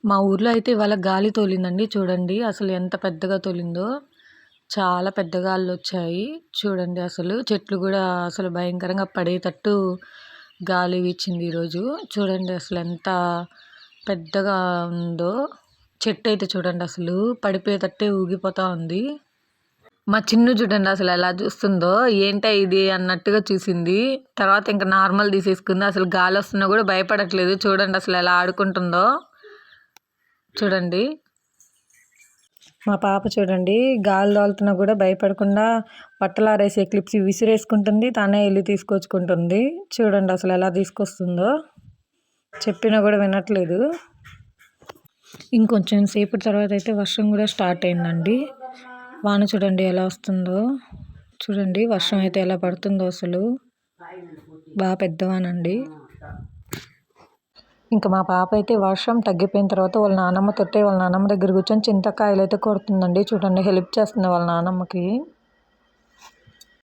మా ఊర్లో అయితే ఇవాళ గాలి తోలిందండి. చూడండి అసలు ఎంత పెద్దగా తోలిందో. చాలా పెద్ద గాలులొచ్చాయి. చూడండి అసలు చెట్లు గూడా అసలు భయంకరంగా పడేటట్టు గాలి వీచింది ఈరోజు. చూడండి అసలు ఎంత పెద్దగా ఉందో. చెట్టయితే చూడండి అసలు పడిపోయేటట్టే ఊగిపోతా ఉంది. మా చిన్ను చూడండి అసలు ఎలా చూస్తుందో. ఏంటా ఇది అన్నట్టుగా చూసింది. తర్వాత ఇంకా నార్మల్ తీసేసుకుంది. అసలు గాలొస్తున్నా కూడా భయపడట్లేదు. చూడండి అసలు ఎలా ఆడుకుంటుందో. చూడండి మా పాప చూడండి గాలి తోలుతున్నా కూడా భయపడకుండా బట్టలు ఆరేసే క్లిప్స్ విసిరేసుకుంటుంది. తానే వెళ్ళి తీసుకొచ్చుకుంటుంది. చూడండి అసలు ఎలా తీసుకొస్తుందో. చెప్పినా కూడా వినట్లేదు. ఇంకొంచెం సేపటి తర్వాత అయితే వర్షం కూడా స్టార్ట్ అయిందండి. వాన చూడండి ఎలా వస్తుందో. చూడండి వర్షం అయితే ఎలా పడుతుందో అసలు. బాగా పెద్ద వానండి. ఇంకా మా పాప అయితే వర్షం తగ్గిపోయిన తర్వాత వాళ్ళ నాన్నమ్మ దగ్గర కూర్చొని చింతకాయలు అయితే కొడుతుందండి. చూడండి హెల్ప్ చేస్తుంది వాళ్ళ నాన్నమ్మకి.